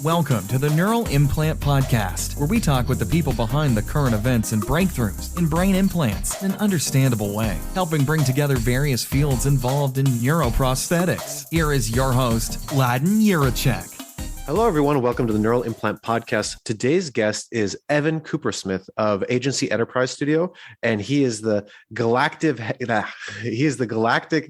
Welcome to the Neural Implant Podcast, where we talk with the people behind the current events and breakthroughs in brain implants in an understandable way, helping bring together various fields involved in neuroprosthetics. Here is your host, latent neurotech. Hello, everyone. Welcome to the Neural Implant Podcast. Today's guest is Evan Coopersmith of Agency Enterprise Studio, and he is the galactic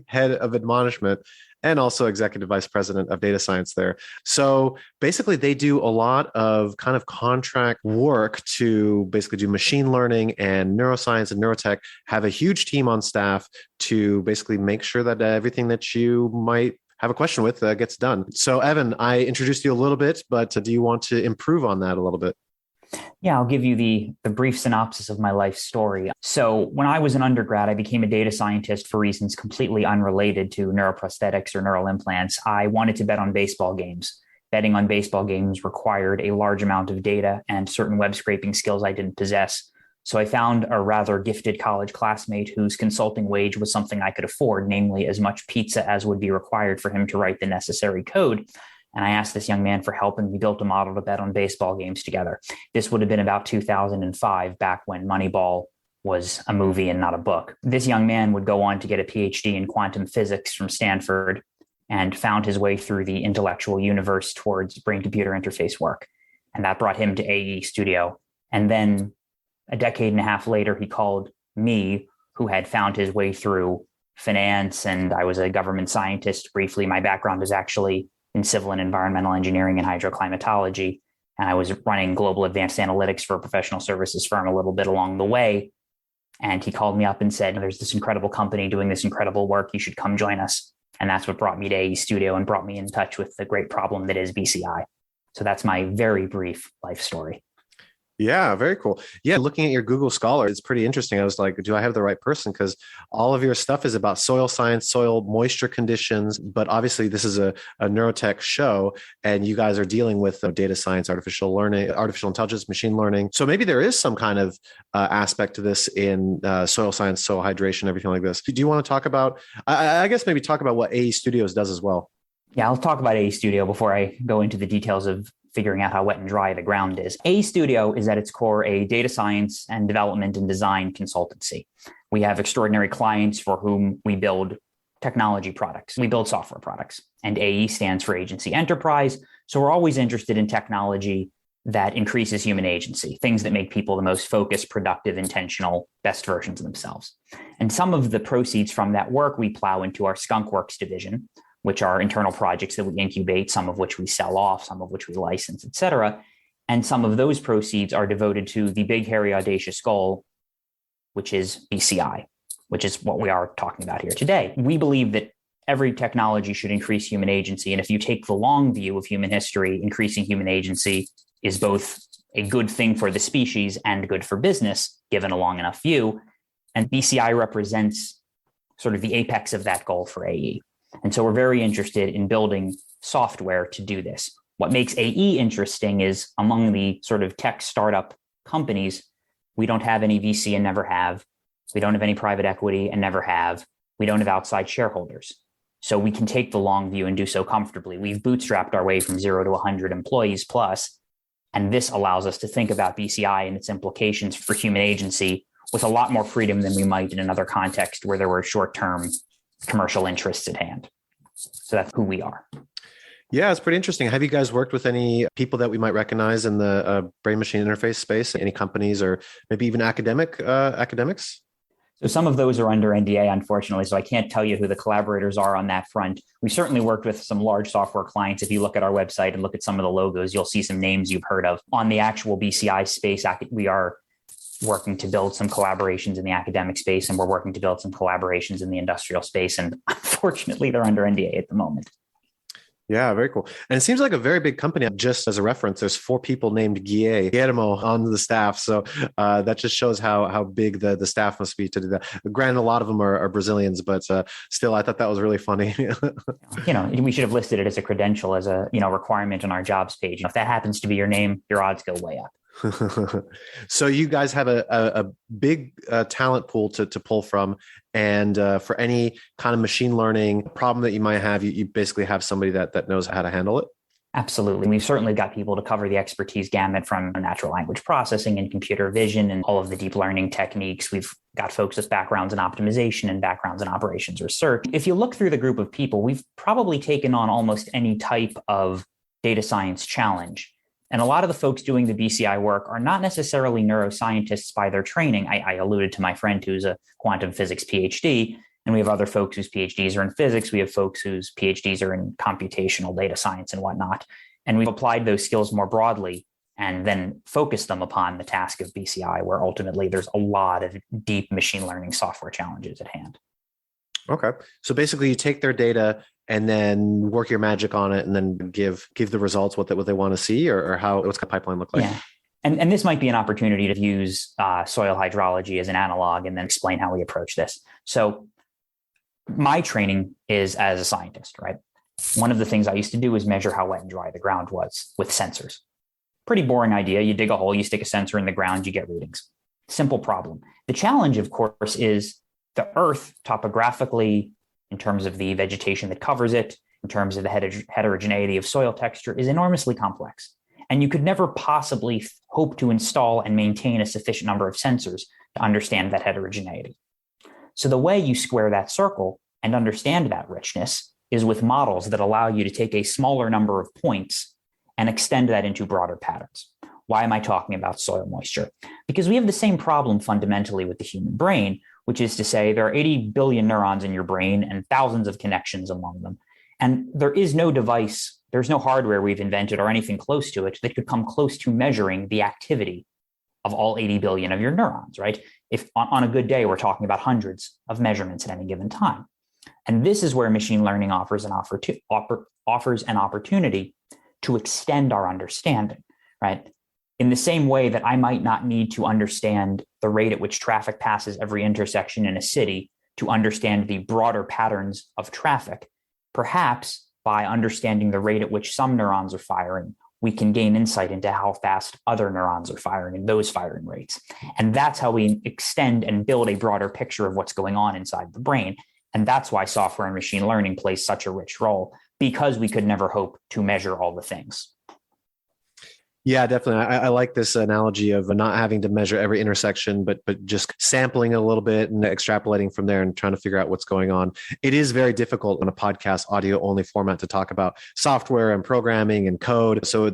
head of admonishment and also executive vice president of data science there. So basically, they do a lot of kind of contract work to basically do machine learning and neuroscience and neurotech, have a huge team on staff to basically make sure that everything that you might have a question with gets done. So Evan, I introduced you a little bit, but do you want to improve on that a little bit? Yeah, I'll give you the brief synopsis of my life story. So when I was an undergrad, I became a data scientist for reasons completely unrelated to neuroprosthetics or neural implants. I wanted to bet on baseball games. Betting on baseball games required a large amount of data and certain web scraping skills I didn't possess. So I found a rather gifted college classmate whose consulting wage was something I could afford, namely as much pizza as would be required for him to write the necessary code. And I asked this young man for help, and we built a model to bet on baseball games together. This would have been about 2005, back when Moneyball was a movie and not a book. This young man would go on to get a PhD in quantum physics from Stanford and found his way through the intellectual universe towards brain-computer interface work. And that brought him to AE Studio. And then a decade and a half later, he called me, who had found his way through finance, and I was a government scientist briefly. My background is actually in civil and environmental engineering and hydroclimatology. And I was running global advanced analytics for a professional services firm a little bit along the way. And he called me up and said, there's this incredible company doing this incredible work. You should come join us. And that's what brought me to AE Studio and brought me in touch with the great problem that is BCI. So that's my very brief life story. Yeah, very cool. Yeah, looking at your Google Scholar, it's pretty interesting. I was like, do I have the right person? Because all of your stuff is about soil science, soil moisture conditions. But obviously, this is a neurotech show, and you guys are dealing with data science, artificial learning, artificial intelligence, machine learning. So maybe there is some kind of aspect to this in soil science, soil hydration, everything like this. Do you want to talk about, I guess maybe talk about what AE Studios does as well? Yeah, I'll talk about AE Studio before I go into the details of figuring out how wet and dry the ground is. AE Studio is at its core a data science and development and design consultancy. We have extraordinary clients for whom we build technology products. We build software products. And AE stands for Agency Enterprise. So we're always interested in technology that increases human agency, things that make people the most focused, productive, intentional, best versions of themselves. And some of the proceeds from that work we plow into our Skunkworks division, which are internal projects that we incubate, some of which we sell off, some of which we license, et cetera. And some of those proceeds are devoted to the big, hairy, audacious goal, which is BCI, which is what we are talking about here today. We believe that every technology should increase human agency. And if you take the long view of human history, increasing human agency is both a good thing for the species and good for business, given a long enough view. And BCI represents sort of the apex of that goal for AE. And so we're very interested in building software to do this. What makes AE interesting is among the sort of tech startup companies, we don't have any VC and never have. We don't have any private equity and never have. We don't have outside shareholders. So we can take the long view and do so comfortably. We've bootstrapped our way from 0 to 100 employees plus. And this allows us to think about BCI and its implications for human agency with a lot more freedom than we might in another context where there were short-term commercial interests at hand. So that's who we are. Yeah, it's pretty interesting. Have you guys worked with any people that we might recognize in the brain-machine interface space? Any companies or maybe even academics? So some of those are under NDA, unfortunately, so I can't tell you who the collaborators are on that front. We certainly worked with some large software clients. If you look at our website and look at some of the logos, you'll see some names you've heard of. On the actual BCI space, we are working to build some collaborations in the academic space, and we're working to build some collaborations in the industrial space. And unfortunately, they're under NDA at the moment. Yeah, very cool. And it seems like a very big company. Just as a reference, there's 4 people named Guillermo on the staff. So that just shows how big the staff must be to do that. Granted, a lot of them are Brazilians, but still, I thought that was really funny. We should have listed it as a credential, as a requirement on our jobs page. If that happens to be your name, your odds go way up. So you guys have a big talent pool to pull from. And for any kind of machine learning problem that you might have, you basically have somebody that knows how to handle it. Absolutely. We've certainly got people to cover the expertise gamut from natural language processing and computer vision and all of the deep learning techniques. We've got folks with backgrounds in optimization and backgrounds in operations research. If you look through the group of people, we've probably taken on almost any type of data science challenge. And a lot of the folks doing the BCI work are not necessarily neuroscientists by their training. I alluded to my friend who's a quantum physics PhD, and we have other folks whose PhDs are in physics. We have folks whose PhDs are in computational data science and whatnot. And we've applied those skills more broadly and then focused them upon the task of BCI, where ultimately there's a lot of deep machine learning software challenges at hand. Okay. So basically you take their data and then work your magic on it and then give the results what they want to see, or what's the pipeline look like? Yeah. And this might be an opportunity to use soil hydrology as an analog and then explain how we approach this. So my training is as a scientist, right? One of the things I used to do is measure how wet and dry the ground was with sensors. Pretty boring idea. You dig a hole, you stick a sensor in the ground, you get readings. Simple problem. The challenge, of course, is the Earth topographically, in terms of the vegetation that covers it, in terms of the heterogeneity of soil texture, is enormously complex. And you could never possibly hope to install and maintain a sufficient number of sensors to understand that heterogeneity. So the way you square that circle and understand that richness is with models that allow you to take a smaller number of points and extend that into broader patterns. Why am I talking about soil moisture? Because we have the same problem fundamentally with the human brain, which is to say there are 80 billion neurons in your brain and thousands of connections among them. And there is no device, there's no hardware we've invented or anything close to it that could come close to measuring the activity of all 80 billion of your neurons, right? If on a good day, we're talking about hundreds of measurements at any given time. And this is where machine learning offers an opportunity to extend our understanding, right? In the same way that I might not need to understand the rate at which traffic passes every intersection in a city to understand the broader patterns of traffic, perhaps by understanding the rate at which some neurons are firing, we can gain insight into how fast other neurons are firing and those firing rates. And that's how we extend and build a broader picture of what's going on inside the brain. And that's why software and machine learning plays such a rich role, because we could never hope to measure all the things. Yeah, definitely. I like this analogy of not having to measure every intersection, but just sampling a little bit and extrapolating from there and trying to figure out what's going on. It is very difficult on a podcast audio only format to talk about software and programming and code. So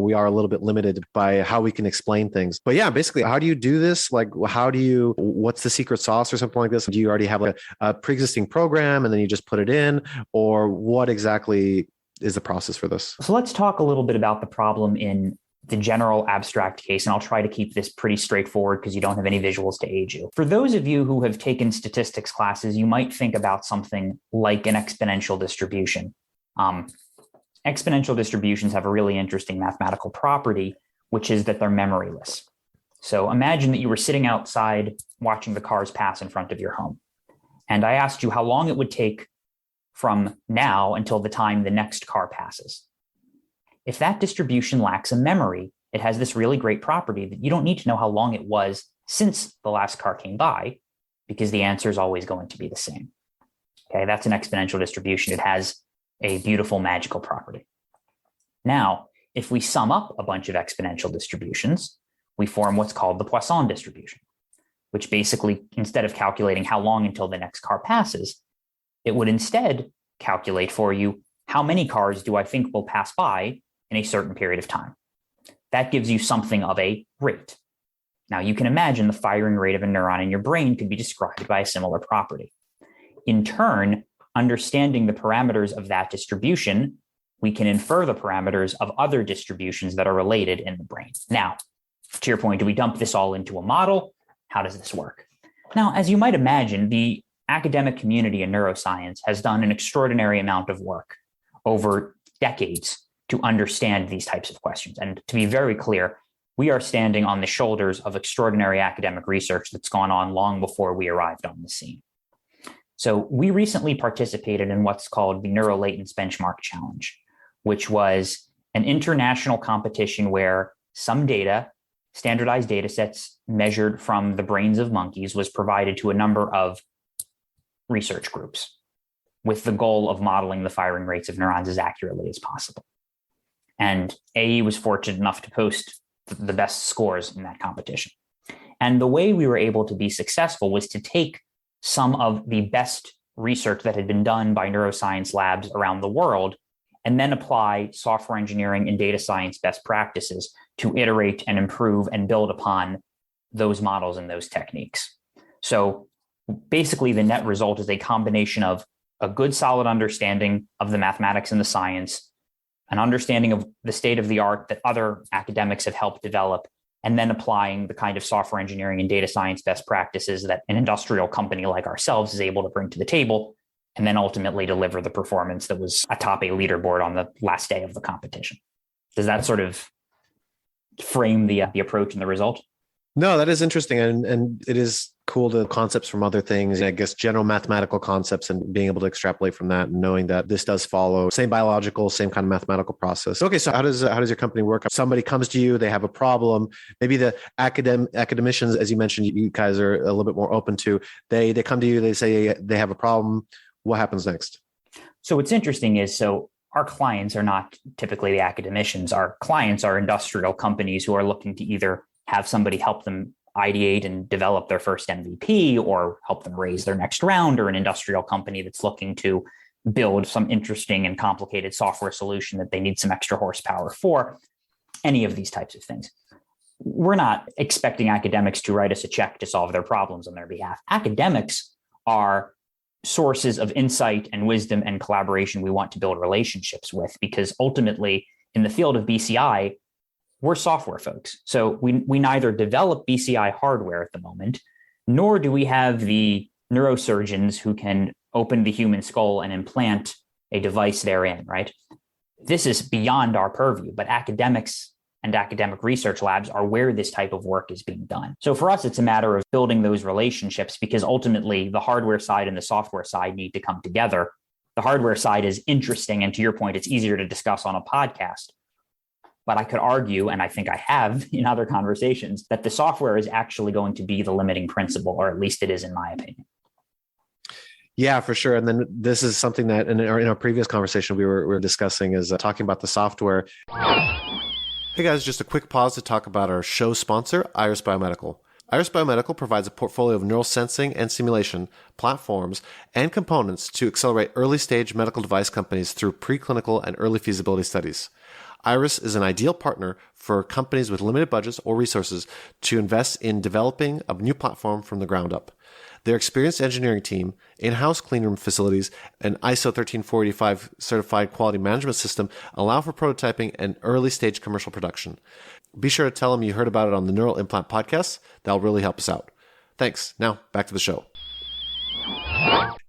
we are a little bit limited by how we can explain things. But yeah, basically, how do you do this? Like, what's the secret sauce or something like this? Do you already have a pre-existing program and then you just put it in, or what exactly is the process for this? So let's talk a little bit about the problem in the general abstract case, and I'll try to keep this pretty straightforward because you don't have any visuals to aid you. For those of you who have taken statistics classes, you might think about something like an exponential distribution. Exponential distributions have a really interesting mathematical property, which is that they're memoryless. So imagine that you were sitting outside watching the cars pass in front of your home. And I asked you how long it would take from now until the time the next car passes. If that distribution lacks a memory, it has this really great property that you don't need to know how long it was since the last car came by, because the answer is always going to be the same. Okay, that's an exponential distribution. It has a beautiful magical property. Now, if we sum up a bunch of exponential distributions, we form what's called the Poisson distribution, which basically, instead of calculating how long until the next car passes, it would instead calculate for you how many cars do I think will pass by in a certain period of time. That gives you something of a rate. Now, you can imagine the firing rate of a neuron in your brain could be described by a similar property. In turn, understanding the parameters of that distribution, we can infer the parameters of other distributions that are related in the brain. Now, to your point, do we dump this all into a model? How does this work? Now, as you might imagine, the academic community in neuroscience has done an extraordinary amount of work over decades to understand these types of questions. And to be very clear, we are standing on the shoulders of extraordinary academic research that's gone on long before we arrived on the scene. So we recently participated in what's called the Neurolatence Benchmark Challenge, which was an international competition where some data, standardized data sets measured from the brains of monkeys, was provided to a number of research groups with the goal of modeling the firing rates of neurons as accurately as possible. And AE was fortunate enough to post the best scores in that competition. And the way we were able to be successful was to take some of the best research that had been done by neuroscience labs around the world and then apply software engineering and data science best practices to iterate and improve and build upon those models and those techniques. So basically, the net result is a combination of a good, solid understanding of the mathematics and the science, an understanding of the state of the art that other academics have helped develop, and then applying the kind of software engineering and data science best practices that an industrial company like ourselves is able to bring to the table, and then ultimately deliver the performance that was atop a leaderboard on the last day of the competition. Does that sort of frame the approach and the result? No, that is interesting. And it is cool to concepts from other things, I guess, general mathematical concepts, and being able to extrapolate from that and knowing that this does follow same biological, same kind of mathematical process. Okay. So how does your company work? Somebody comes to you, they have a problem. Maybe the academicians, as you mentioned, you guys are a little bit more open to, they come to you, they say they have a problem. What happens next? So what's interesting is, so our clients are not typically the academicians. Our clients are industrial companies who are looking to either have somebody help them ideate and develop their first MVP, or help them raise their next round, or an industrial company that's looking to build some interesting and complicated software solution that they need some extra horsepower for. Any of these types of things. We're not expecting academics to write us a check to solve their problems on their behalf. Academics are sources of insight and wisdom and collaboration we want to build relationships with, because ultimately in the field of BCI, we're software folks. So we neither develop BCI hardware at the moment, nor do we have the neurosurgeons who can open the human skull and implant a device therein, right? This is beyond our purview, but academics and academic research labs are where this type of work is being done. So for us, it's a matter of building those relationships, because ultimately the hardware side and the software side need to come together. The hardware side is interesting, and to your point, it's easier to discuss on a podcast. But I could argue, and I think I have in other conversations, that the software is actually going to be the limiting principle, or at least it is in my opinion. Yeah, for sure. And then this is something that in our previous conversation we were discussing, is talking about the software. Hey guys, just a quick pause to talk about our show sponsor, Iris Biomedical. Iris Biomedical provides a portfolio of neural sensing and simulation platforms and components to accelerate early-stage medical device companies through preclinical and early feasibility studies. Iris is an ideal partner for companies with limited budgets or resources to invest in developing a new platform from the ground up. Their experienced engineering team, in-house cleanroom facilities, and ISO 13485 certified quality management system allow for prototyping and early-stage commercial production. Be sure to tell them you heard about it on the Neural Implant Podcast. That'll really help us out. Thanks. Now, back to the show.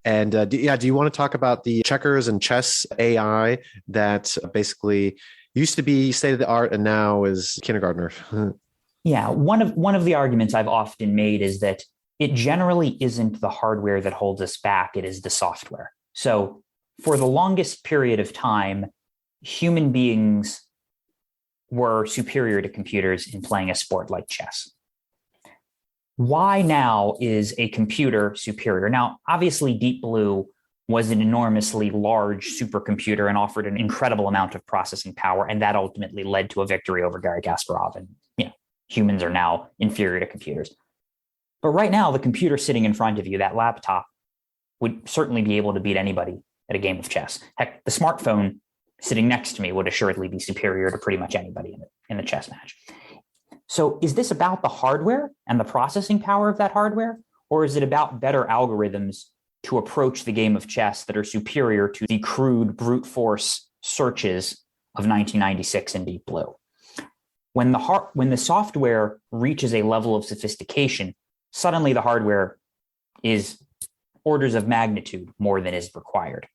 And do you want to talk about the checkers and chess AI that basically used to be state of the art and now is kindergartner? Yeah, one of the arguments I've often made is that it generally isn't the hardware that holds us back, it is the software. So for the longest period of time, human beings were superior to computers in playing a sport like chess. Why now is a computer superior? Now, obviously, Deep Blue was an enormously large supercomputer and offered an incredible amount of processing power, and that ultimately led to a victory over Garry Kasparov. And humans are now inferior to computers. But right now, the computer sitting in front of you, that laptop, would certainly be able to beat anybody at a game of chess. Heck, the smartphone sitting next to me would assuredly be superior to pretty much anybody in a chess match. So is this about the hardware and the processing power of that hardware? Or is it about better algorithms to approach the game of chess that are superior to the crude brute force searches of 1996 in Deep Blue? When the software reaches a level of sophistication, suddenly the hardware is orders of magnitude more than is required.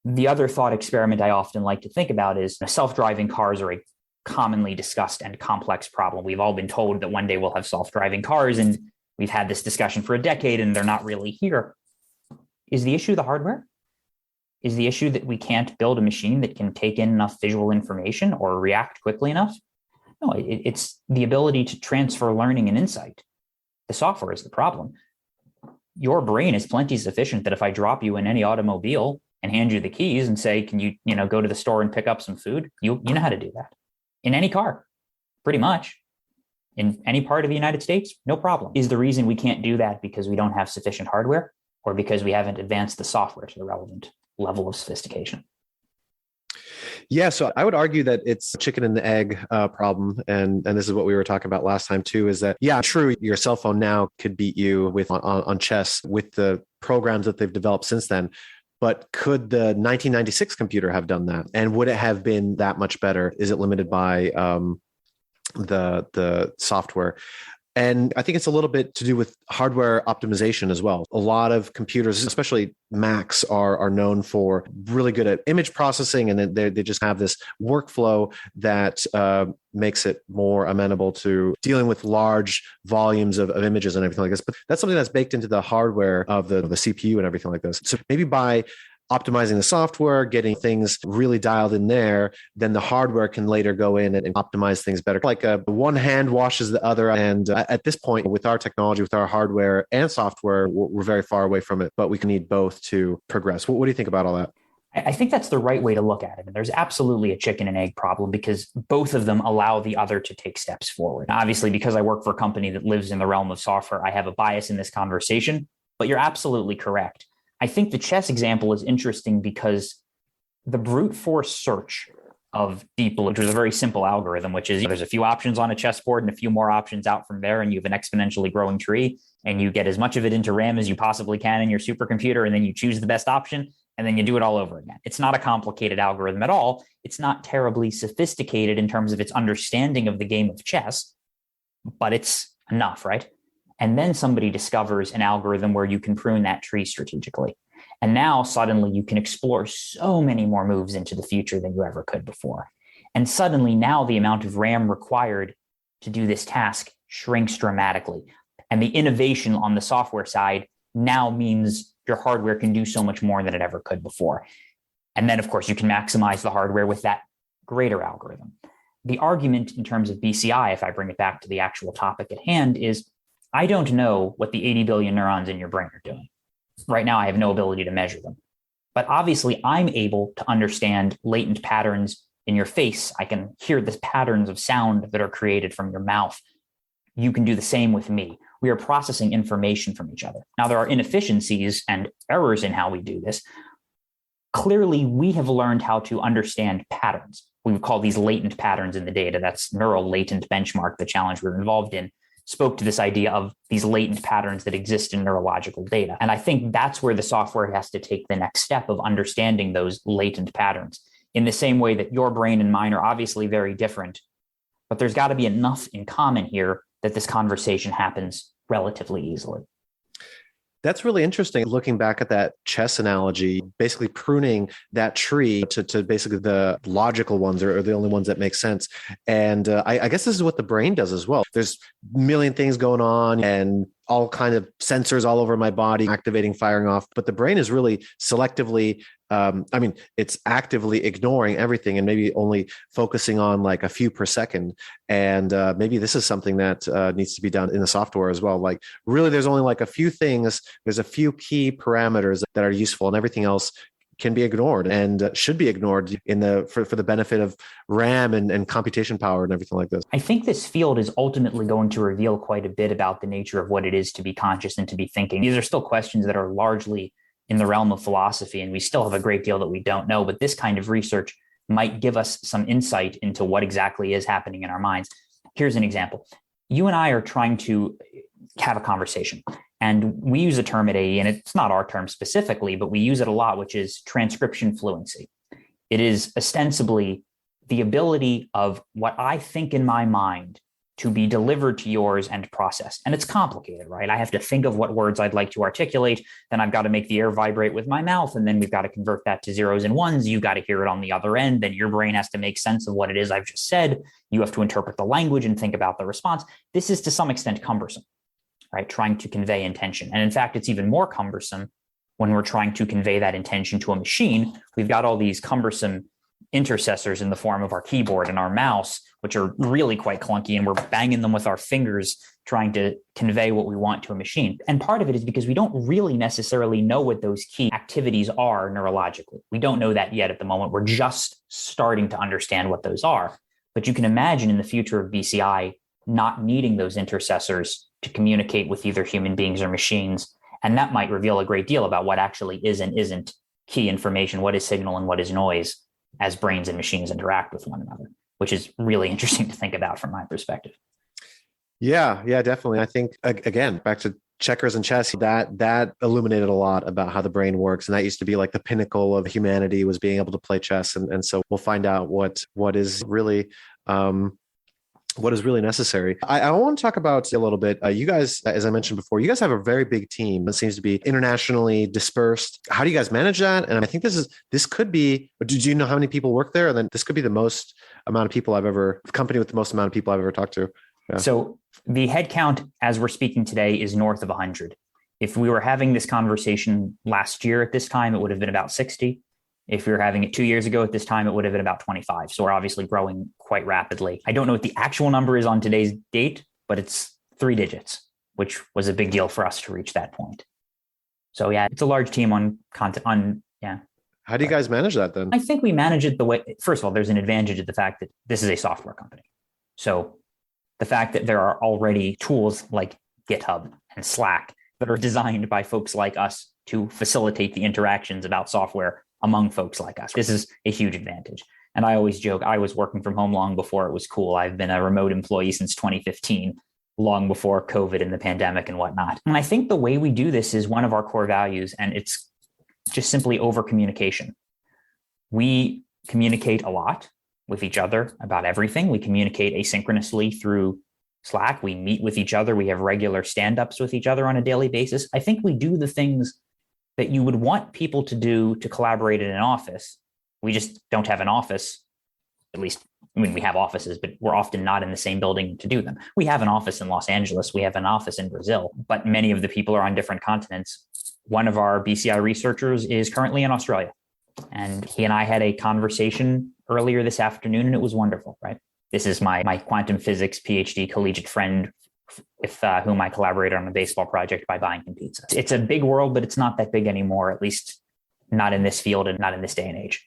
The other thought experiment I often like to think about is self-driving cars are a commonly discussed and complex problem. We've all been told that one day we'll have self-driving cars, and we've had this discussion for a decade and they're not really here. Is the issue the hardware? Is the issue that we can't build a machine that can take in enough visual information or react quickly enough? No, it's the ability to transfer learning and insight. The software is the problem. Your brain is plenty sufficient that if I drop you in any automobile and hand you the keys and say, can you, go to the store and pick up some food? You know how to do that in any car, pretty much. In any part of the United States, no problem. Is the reason we can't do that because we don't have sufficient hardware, or because we haven't advanced the software to the relevant level of sophistication? Yeah, so I would argue that it's a chicken and the egg problem. And this is what we were talking about last time too, is that, yeah, true, your cell phone now could beat you on chess with the programs that they've developed since then. But could the 1996 computer have done that? And would it have been that much better? Is it limited by the software? And I think it's a little bit to do with hardware optimization as well. A lot of computers, especially Macs, are known for really good at image processing, and then they just have this workflow that makes it more amenable to dealing with large volumes of images and everything like this. But that's something that's baked into the hardware of the CPU and everything like this. So maybe by optimizing the software, getting things really dialed in there, then the hardware can later go in and optimize things better. Like one hand washes the other. And at this point, with our technology, with our hardware and software, we're very far away from it, but we can need both to progress. What do you think about all that? I think that's the right way to look at it. And there's absolutely a chicken and egg problem, because both of them allow the other to take steps forward. Obviously, because I work for a company that lives in the realm of software, I have a bias in this conversation, but you're absolutely correct. I think the chess example is interesting because the brute force search of deep blue, which was a very simple algorithm, which is there's a few options on a chessboard and a few more options out from there, and you have an exponentially growing tree, and you get as much of it into RAM as you possibly can in your supercomputer, and then you choose the best option, and then you do it all over again. It's not a complicated algorithm at all. It's not terribly sophisticated in terms of its understanding of the game of chess, but it's enough, right? And then somebody discovers an algorithm where you can prune that tree strategically. And now suddenly you can explore so many more moves into the future than you ever could before. And suddenly now the amount of RAM required to do this task shrinks dramatically. And the innovation on the software side now means your hardware can do so much more than it ever could before. And then, of course, you can maximize the hardware with that greater algorithm. The argument in terms of BCI, if I bring it back to the actual topic at hand, is I don't know what the 80 billion neurons in your brain are doing. Right now, I have no ability to measure them. But obviously, I'm able to understand latent patterns in your face. I can hear the patterns of sound that are created from your mouth. You can do the same with me. We are processing information from each other. Now, there are inefficiencies and errors in how we do this. Clearly, we have learned how to understand patterns. We would call these latent patterns in the data. That's neural latent benchmark, the challenge we're involved in, spoke to this idea of these latent patterns that exist in neurological data. And I think that's where the software has to take the next step of understanding those latent patterns, in the same way that your brain and mine are obviously very different, but there's got to be enough in common here that this conversation happens relatively easily. That's really interesting. Looking back at that chess analogy, basically pruning that tree to basically the logical ones are the only ones that make sense. And I guess this is what the brain does as well. There's a million things going on and all kind of sensors all over my body, activating, firing off. But the brain is really selectively, it's actively ignoring everything and maybe only focusing on like a few per second. And maybe this is something that needs to be done in the software as well. Like really, there's only like a few things. There's a few key parameters that are useful, and everything else can be ignored and should be ignored for the benefit of RAM and computation power and everything like this. I think this field is ultimately going to reveal quite a bit about the nature of what it is to be conscious and to be thinking. These are still questions that are largely in the realm of philosophy, and we still have a great deal that we don't know, but this kind of research might give us some insight into what exactly is happening in our minds. Here's an example. You and I are trying to have a conversation, and we use a term at AE, and it's not our term specifically, but we use it a lot, which is transcription fluency. It is ostensibly the ability of what I think in my mind to be delivered to yours and processed. And it's complicated, right? I have to think of what words I'd like to articulate. Then I've got to make the air vibrate with my mouth. And then we've got to convert that to zeros and ones. You got to hear it on the other end. Then your brain has to make sense of what it is I've just said. You have to interpret the language and think about the response. This is to some extent cumbersome, right? Trying to convey intention. And in fact, it's even more cumbersome when we're trying to convey that intention to a machine. We've got all these cumbersome intercessors in the form of our keyboard and our mouse, which are really quite clunky, and we're banging them with our fingers trying to convey what we want to a machine. And part of it is because we don't really necessarily know what those key activities are neurologically. We don't know that yet at the moment. We're just starting to understand what those are. But you can imagine in the future of BCI not needing those intercessors to communicate with either human beings or machines. And that might reveal a great deal about what actually is and isn't key information, what is signal and what is noise, as brains and machines interact with one another, which is really interesting to think about from my perspective. Yeah, definitely. I think, again, back to checkers and chess, that illuminated a lot about how the brain works. And that used to be like the pinnacle of humanity, was being able to play chess. And so we'll find out what is really necessary. I want to talk about a little bit. You guys, as I mentioned before, you guys have a very big team that seems to be internationally dispersed. How do you guys manage that? And I think this could be, did you know how many people work there? And then this could be the most amount of people company with the most amount of people I've ever talked to. Yeah. So the headcount as we're speaking today is north of 100. If we were having this conversation last year at this time, it would have been about 60. If we were having it 2 years ago at this time, it would have been about 25. So we're obviously growing quite rapidly. I don't know what the actual number is on today's date, but it's 3 digits, which was a big deal for us to reach that point. So yeah, it's a large team on content. How do you guys manage that then? I think we manage it the way, first of all, there's an advantage of the fact that this is a software company. So the fact that there are already tools like GitHub and Slack that are designed by folks like us to facilitate the interactions about software among folks like us. This is a huge advantage. And I always joke, I was working from home long before it was cool. I've been a remote employee since 2015, long before COVID and the pandemic and whatnot. And I think the way we do this is one of our core values, and it's just simply over communication. We communicate a lot with each other about everything. We communicate asynchronously through Slack. We meet with each other. We have regular stand-ups with each other on a daily basis. I think we do the things that you would want people to do to collaborate in an office. We just don't have an office, at least, we have offices, but we're often not in the same building to do them. We have an office in Los Angeles. We have an office in Brazil, but many of the people are on different continents. One of our BCI researchers is currently in Australia, and he and I had a conversation earlier this afternoon, and it was wonderful, right? This is my quantum physics PhD collegiate friend with whom I collaborated on a baseball project by buying him pizza. It's a big world, but it's not that big anymore, at least not in this field and not in this day and age.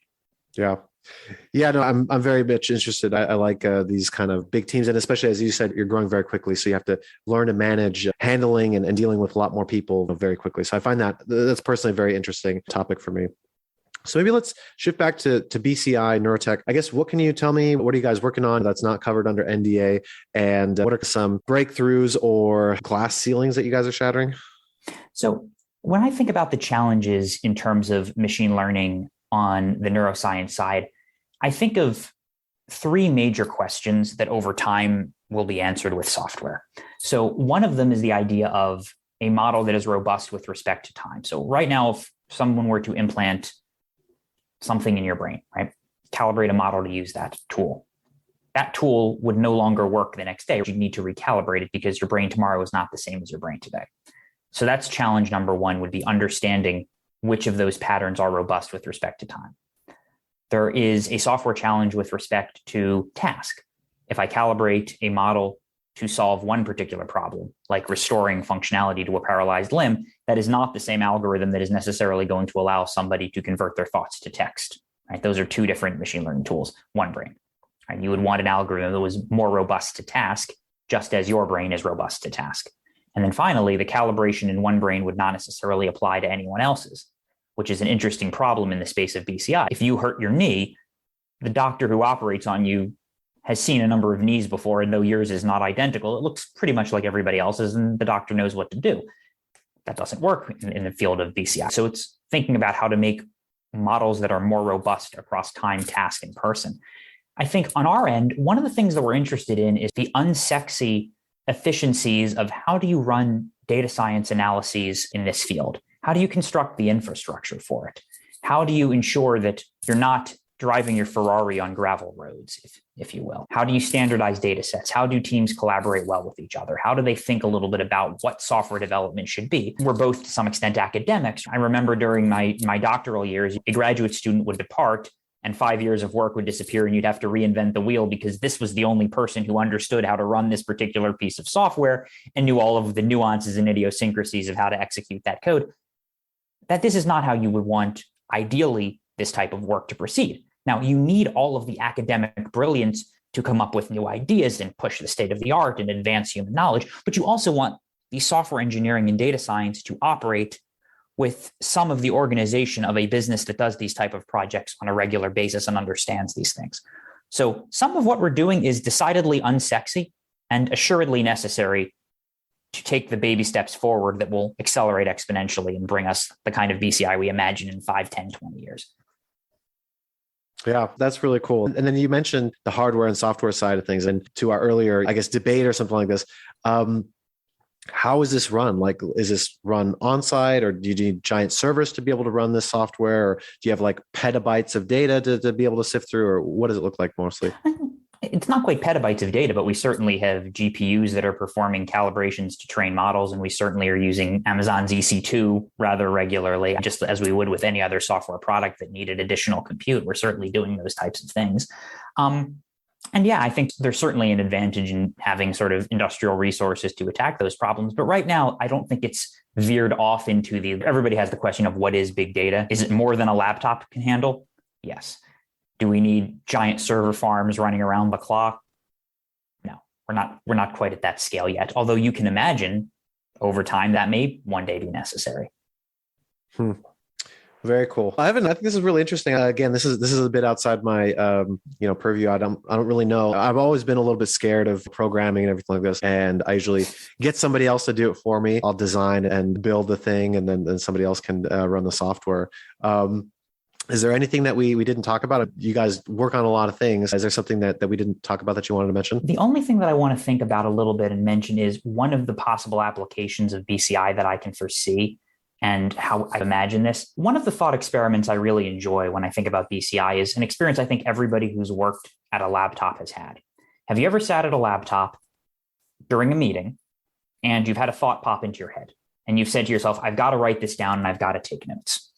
Yeah, no, I'm very much interested. I like these kind of big teams. And especially, as you said, you're growing very quickly. So you have to learn to manage handling and dealing with a lot more people very quickly. So I find that's personally a very interesting topic for me. So maybe let's shift back to BCI neurotech. I guess, what can you tell me? What are you guys working on that's not covered under NDA? And what are some breakthroughs or glass ceilings that you guys are shattering? So when I think about the challenges in terms of machine learning on the neuroscience side, I think of 3 major questions that over time will be answered with software. So one of them is the idea of a model that is robust with respect to time. So right now, if someone were to implant something in your brain, right? Calibrate a model to use that tool. That tool would no longer work the next day. You need to recalibrate it because your brain tomorrow is not the same as your brain today. So that's challenge number 1, would be understanding which of those patterns are robust with respect to time. There is a software challenge with respect to task. If I calibrate a model to solve one particular problem, like restoring functionality to a paralyzed limb, that is not the same algorithm that is necessarily going to allow somebody to convert their thoughts to text, right? Those are 2 different machine learning tools, one brain. Right? You would want an algorithm that was more robust to task, just as your brain is robust to task. And then finally, the calibration in one brain would not necessarily apply to anyone else's, which is an interesting problem in the space of BCI. If you hurt your knee, the doctor who operates on you has seen a number of knees before, and though yours is not identical, it looks pretty much like everybody else's, and the doctor knows what to do. That doesn't work in the field of BCI. So it's thinking about how to make models that are more robust across time, task, and person. I think on our end, one of the things that we're interested in is the unsexy efficiencies of how do you run data science analyses in this field? How do you construct the infrastructure for it? How do you ensure that you're not driving your Ferrari on gravel roads, if you will? How do you standardize data sets? How do teams collaborate well with each other? How do they think a little bit about what software development should be? We're both, to some extent, academics. I remember during my doctoral years, a graduate student would depart and 5 years of work would disappear and you'd have to reinvent the wheel because this was the only person who understood how to run this particular piece of software and knew all of the nuances and idiosyncrasies of how to execute that code. That this is not how you would want, ideally, this type of work to proceed. Now, you need all of the academic brilliance to come up with new ideas and push the state of the art and advance human knowledge, but you also want the software engineering and data science to operate with some of the organization of a business that does these type of projects on a regular basis and understands these things. So some of what we're doing is decidedly unsexy and assuredly necessary to take the baby steps forward that will accelerate exponentially and bring us the kind of BCI we imagine in 5, 10, 20 years. Yeah, that's really cool. And then you mentioned the hardware and software side of things. And to our earlier, I guess, debate or something like this, how is this run? Like, is this run on-site, or do you need giant servers to be able to run this software? Or do you have like petabytes of data to be able to sift through? Or what does it look like mostly? It's not quite petabytes of data, but we certainly have GPUs that are performing calibrations to train models. And we certainly are using Amazon's EC2 rather regularly, just as we would with any other software product that needed additional compute. We're certainly doing those types of things. And yeah, I think there's certainly an advantage in having sort of industrial resources to attack those problems. But right now, I don't think it's veered off into everybody has the question of what is big data? Is it more than a laptop can handle? Yes. Do we need giant server farms running around the clock? No, we're not quite at that scale yet. Although you can imagine over time that may one day be necessary. Very cool. Ivan, I think this is really interesting. Again, this is a bit outside my purview. I don't really know. I've always been a little bit scared of programming and everything like this, and I usually get somebody else to do it for me. I'll design and build the thing, and then somebody else can run the software. Is there anything that we didn't talk about? You guys work on a lot of things. Is there something that we didn't talk about that you wanted to mention? The only thing that I want to think about a little bit and mention is one of the possible applications of BCI that I can foresee and how I imagine this. One of the thought experiments I really enjoy when I think about BCI is an experience I think everybody who's worked at a laptop has had. Have you ever sat at a laptop during a meeting and you've had a thought pop into your head and you've said to yourself, I've got to write this down and I've got to take notes.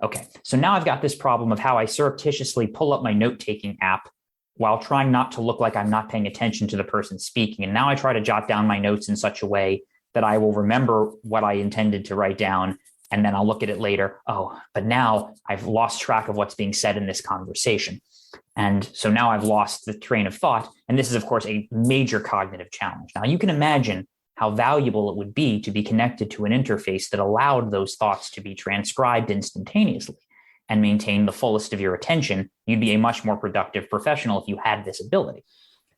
Okay, so now I've got this problem of how I surreptitiously pull up my note-taking app while trying not to look like I'm not paying attention to the person speaking. And now I try to jot down my notes in such a way that I will remember what I intended to write down, and then I'll look at it later. Oh, but now I've lost track of what's being said in this conversation. And so now I've lost the train of thought. And this is, of course, a major cognitive challenge. Now, you can imagine how valuable it would be to be connected to an interface that allowed those thoughts to be transcribed instantaneously and maintain the fullest of your attention. You'd be a much more productive professional if you had this ability.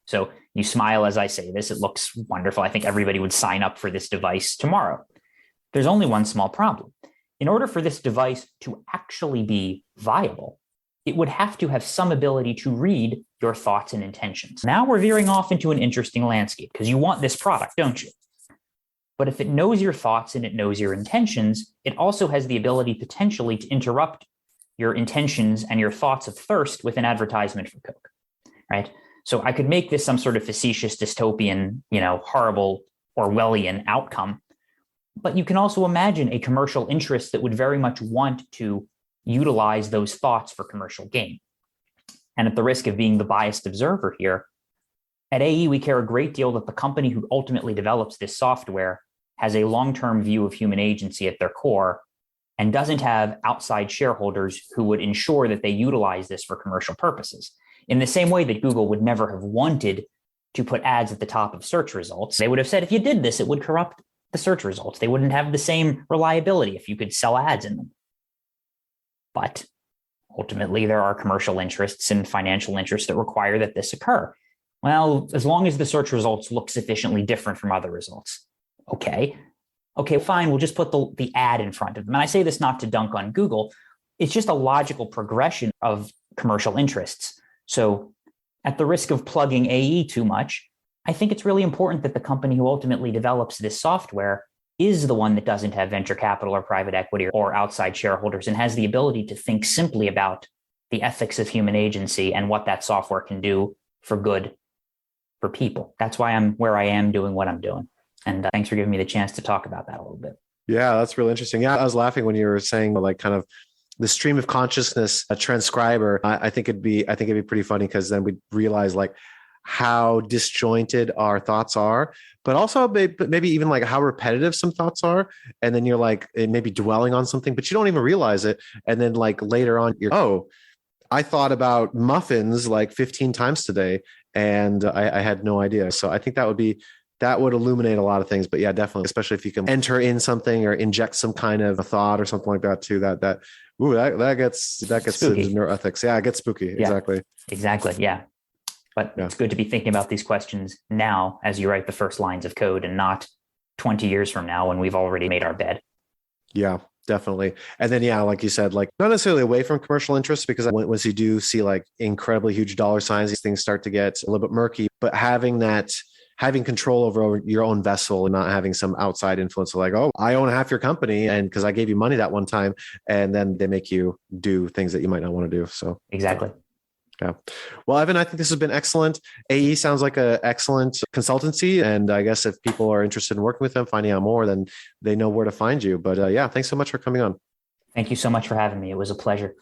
So you smile as I say this. It looks wonderful. I think everybody would sign up for this device tomorrow. There's only one small problem. In order for this device to actually be viable, it would have to have some ability to read your thoughts and intentions. Now we're veering off into an interesting landscape because you want this product, don't you? But if it knows your thoughts and it knows your intentions, it also has the ability potentially to interrupt your intentions and your thoughts of thirst with an advertisement for Coke, right? So I could make this some sort of facetious, dystopian, horrible Orwellian outcome. But you can also imagine a commercial interest that would very much want to utilize those thoughts for commercial gain. And at the risk of being the biased observer here, at AE, we care a great deal that the company who ultimately develops this software has a long-term view of human agency at their core and doesn't have outside shareholders who would ensure that they utilize this for commercial purposes. In the same way that Google would never have wanted to put ads at the top of search results. They would have said, if you did this, it would corrupt the search results. They wouldn't have the same reliability if you could sell ads in them. But ultimately, there are commercial interests and financial interests that require that this occur. Well, as long as the search results look sufficiently different from other results. Okay, fine, we'll just put the ad in front of them. And I say this not to dunk on Google. It's just a logical progression of commercial interests. So at the risk of plugging AE too much, I think it's really important that the company who ultimately develops this software is the one that doesn't have venture capital or private equity or outside shareholders and has the ability to think simply about the ethics of human agency and what that software can do for good for people. That's why I'm where I am doing what I'm doing. And thanks for giving me the chance to talk about that a little bit. Yeah, that's really interesting. Yeah, I was laughing when you were saying like kind of the stream of consciousness a transcriber, I think it'd be pretty funny, because then we'd realize like how disjointed our thoughts are, but also maybe even like how repetitive some thoughts are. And then you're like maybe dwelling on something, but you don't even realize it. And then like later on, I thought about muffins like 15 times today, and I had no idea. So I think that would illuminate a lot of things. But yeah, definitely, especially if you can enter in something or inject some kind of a thought or something like that too. That gets spooky. into neuroethics. Yeah, it gets spooky. Yeah, exactly. Yeah. But it's good to be thinking about these questions now as you write the first lines of code, and not 20 years from now when we've already made our bed. Yeah, definitely. And then, yeah, like you said, like not necessarily away from commercial interests, because once you do see like incredibly huge dollar signs, these things start to get a little bit murky. But having control over your own vessel and not having some outside influence like, oh, I own half your company, and because I gave you money that one time, and then they make you do things that you might not want to do. So exactly. Yeah. Well, Evan, I think this has been excellent. AE sounds like an excellent consultancy. And I guess if people are interested in working with them, finding out more, then they know where to find you. But yeah, thanks so much for coming on. Thank you so much for having me. It was a pleasure.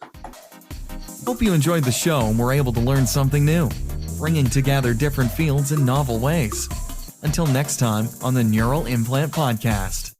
Hope you enjoyed the show and were able to learn something new, bringing together different fields in novel ways. Until next time on the Neural Implant Podcast.